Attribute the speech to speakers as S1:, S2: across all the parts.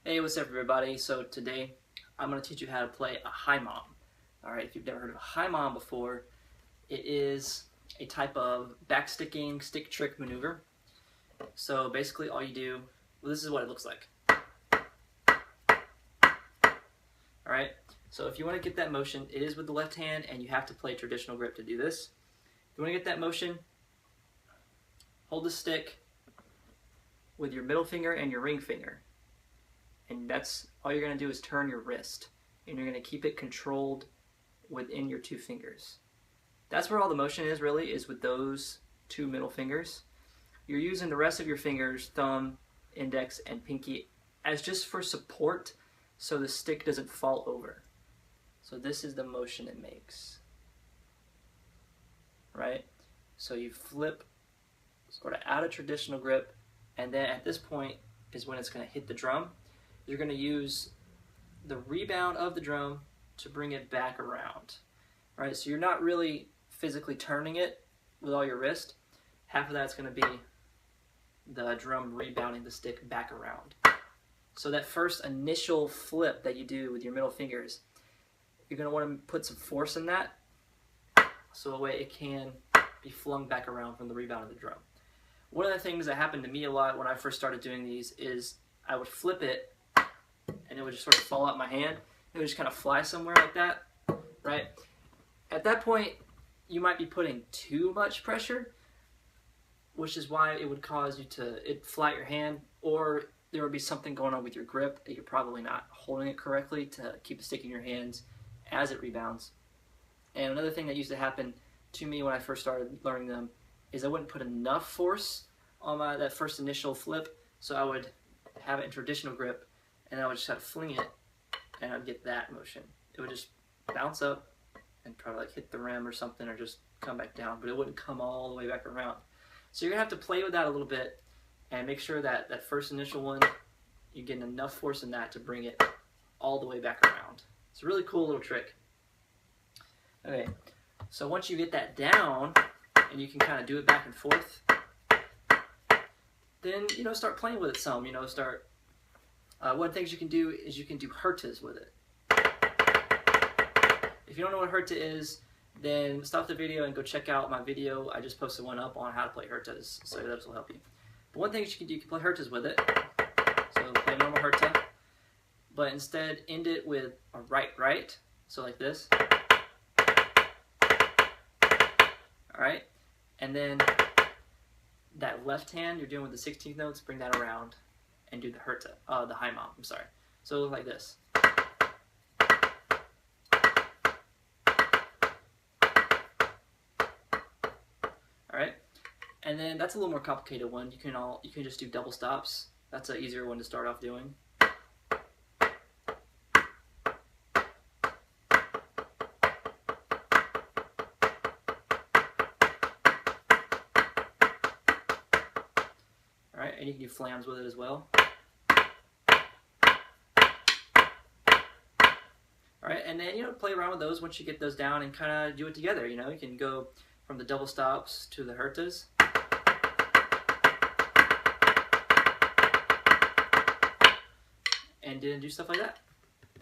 S1: Hey, what's up everybody? So today I'm going to teach you how to play a high mom. Alright, if you've never heard of a high mom before, it is a type of backsticking stick trick maneuver. So basically all you do, well, this is what it looks like. Alright, so if you want to get that motion, it is with the left hand and you have to play traditional grip to do this. If you want to get that motion, hold the stick with your middle finger and your ring finger. And that's all you're going to do is turn your wrist. And you're going to keep it controlled within your two fingers. That's where all the motion is really, is with those two middle fingers. You're using the rest of your fingers, thumb, index, and pinky, as just for support so the stick doesn't fall over. So this is the motion it makes. Right? So you flip sort of out of traditional grip, and then at this point is when it's going to hit the drum. You're going to use the rebound of the drum to bring it back around. Right? So you're not really physically turning it with all your wrist. Half of that's going to be the drum rebounding the stick back around. So that first initial flip that you do with your middle fingers, you're going to want to put some force in that so that way it can be flung back around from the rebound of the drum. One of the things that happened to me a lot when I first started doing these is I would flip it and it would just sort of fall out my hand. It would just kind of fly somewhere like that, right? At that point, you might be putting too much pressure, which is why it would cause you to fly your hand, or there would be something going on with your grip that you're probably not holding it correctly to keep the stick in your hands as it rebounds. And another thing that used to happen to me when I first started learning them is I wouldn't put enough force on that first initial flip, so I would have it in traditional grip, and I would just have to fling it, and I'd get that motion. It would just bounce up and probably like hit the rim or something, or just come back down, but it wouldn't come all the way back around. So you're gonna have to play with that a little bit and make sure that that first initial one, you're getting enough force in that to bring it all the way back around. It's a really cool little trick. Okay, so once you get that down and you can kind of do it back and forth, then start playing with it some. One of the things you can do is you can do hurtas with it. If you don't know what hurta is, then stop the video and go check out my video. I just posted one up on how to play hurtas, so that will help you. But one thing you can do, you can play hurtas with it. So play a normal hurta, but instead end it with a right, so like this. Alright, and then that left hand you're doing with the 16th notes, bring that around and do the hurta, the high mom, I'm sorry. So it'll look like this. Alright, and then that's a little more complicated one. You can just do double stops. That's an easier one to start off doing. Alright, and you can do flams with it as well. Alright, and then play around with those once you get those down and kind of do it together. You can go from the double stops to the hurtas. And do stuff like that.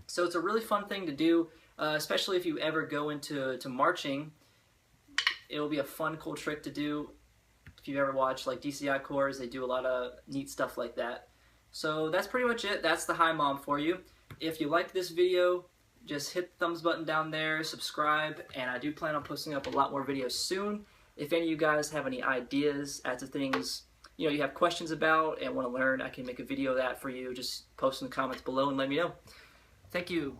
S1: So it's a really fun thing to do, especially if you ever go into marching. It will be a fun, cool trick to do. If you've ever watched like DCI Corps, they do a lot of neat stuff like that. So that's pretty much it. That's the high mom for you. If you liked this video, just hit the thumbs button down there, subscribe, and I do plan on posting up a lot more videos soon. If any of you guys have any ideas as to things you have questions about and want to learn, I can make a video of that for you. Just post in the comments below and let me know. Thank you.